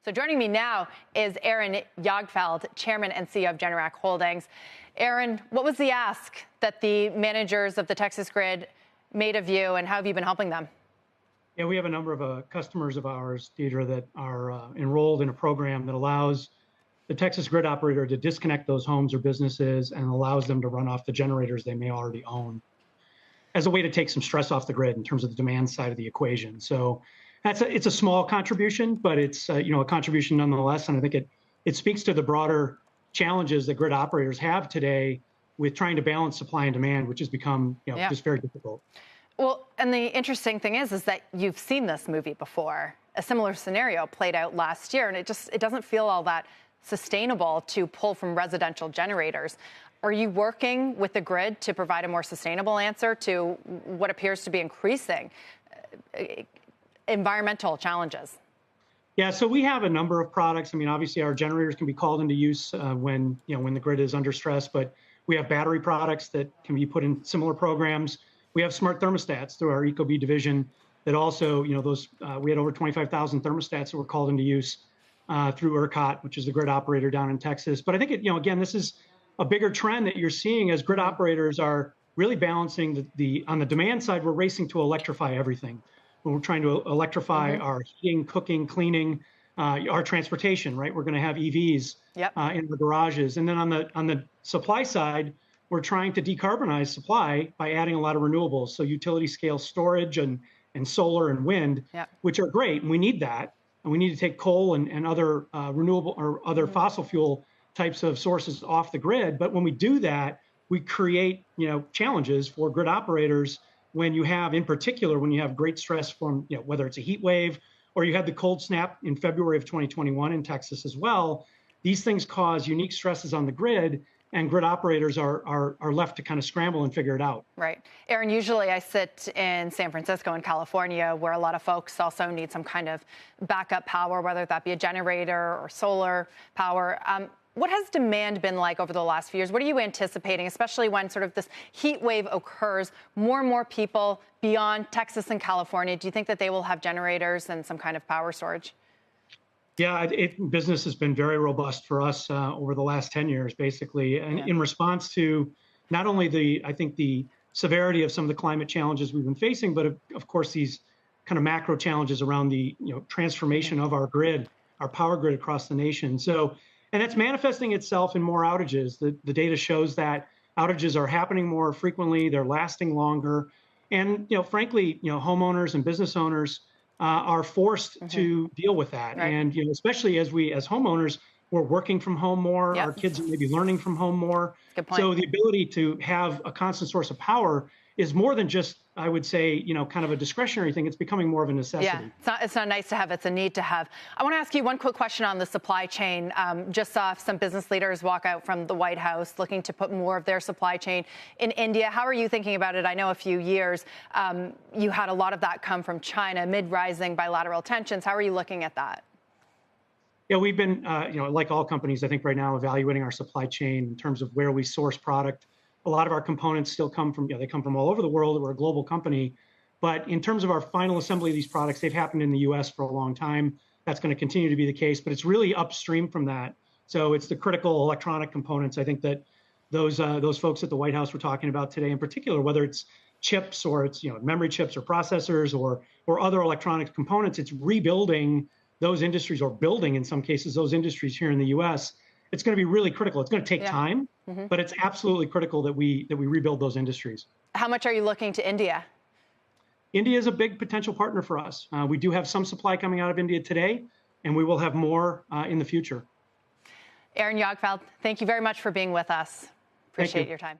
So joining me now is Aaron Jagdfeld, Chairman and CEO of Generac Holdings. Aaron, what was the ask that the managers of the Texas grid made of you, and how have you been helping them? Yeah, we have a number of customers of ours, Deidre, that are enrolled in a program that allows the Texas grid operator to disconnect those homes or businesses and allows them to run off the generators they may already own as a way to take some stress off the grid in terms of the demand side of the equation. So it's a small contribution, but it's a contribution nonetheless. And I think it speaks to the broader challenges that grid operators have today with trying to balance supply and demand, which has become just very difficult. Well, and the interesting thing is that you've seen this movie before. A similar scenario played out last year, and it doesn't feel all that sustainable to pull from residential generators. Are you working with the grid to provide a more sustainable answer to what appears to be increasing environmental challenges? Yeah, so we have a number of products. I mean, obviously our generators can be called into use when the grid is under stress, but we have battery products that can be put in similar programs. We have smart thermostats through our ecobee division that also, we had over 25,000 thermostats that were called into use through ERCOT, which is the grid operator down in Texas. But I think, again, this is a bigger trend that you're seeing as grid operators are really balancing on the demand side. We're racing to electrify everything. When we're trying to electrify our heating, cooking, cleaning, our transportation, right? We're going to have EVs in the garages. And then on the supply side, we're trying to decarbonize supply by adding a lot of renewables. So utility scale storage and solar and wind, which are great. And we need that. And we need to take coal and other renewable or other fossil fuel types of sources off the grid. But when we do that, we create, challenges for grid operators when you have, in particular, when you have great stress from, whether it's a heat wave or you had the cold snap in February of 2021 in Texas as well. These things cause unique stresses on the grid, and grid operators are left to kind of scramble and figure it out. Right. Aaron, usually I sit in San Francisco in California, where a lot of folks also need some kind of backup power, whether that be a generator or solar power. What has demand been like over the last few years? What are you anticipating, especially when sort of this heat wave occurs, more and more people beyond Texas and California? Do you think that they will have generators and some kind of power storage? Yeah, business has been very robust for us over the last 10 years, basically, and in response to not only the severity of some of the climate challenges we've been facing, but of course these kind of macro challenges around the transformation of our grid, our power grid across the nation. So, and it's manifesting itself in more outages. The data shows that outages are happening more frequently, they're lasting longer, and frankly, homeowners and business owners are forced to deal with that. Right. And especially as homeowners, we're working from home more. Our kids are maybe learning from home more. Good point. So the ability to have a constant source of power is more than just, I would say, kind of a discretionary thing. It's becoming more of a necessity. Yeah, it's not nice to have, it's a need to have. I want to ask you one quick question on the supply chain. Just saw some business leaders walk out from the White House looking to put more of their supply chain in India. How are you thinking about it? I know a few years you had a lot of that come from China amid rising bilateral tensions. How are you looking at that? Yeah, we've been, like all companies, I think right now evaluating our supply chain in terms of where we source product. A lot of our components still come from, they come from all over the world. We're a global company. But in terms of our final assembly of these products, they've happened in the U.S. for a long time. That's going to continue to be the case, but it's really upstream from that. So it's the critical electronic components. I think that those folks at the White House were talking about today in particular, whether it's chips or it's memory chips or processors or other electronic components, it's rebuilding those industries, or building in some cases those industries here in the U.S. It's going to be really critical. It's going to take time, but it's absolutely critical that we rebuild those industries. How much are you looking to India? India is a big potential partner for us. We do have some supply coming out of India today, and we will have more in the future. Aaron Jagdfeld, thank you very much for being with us. Appreciate your time.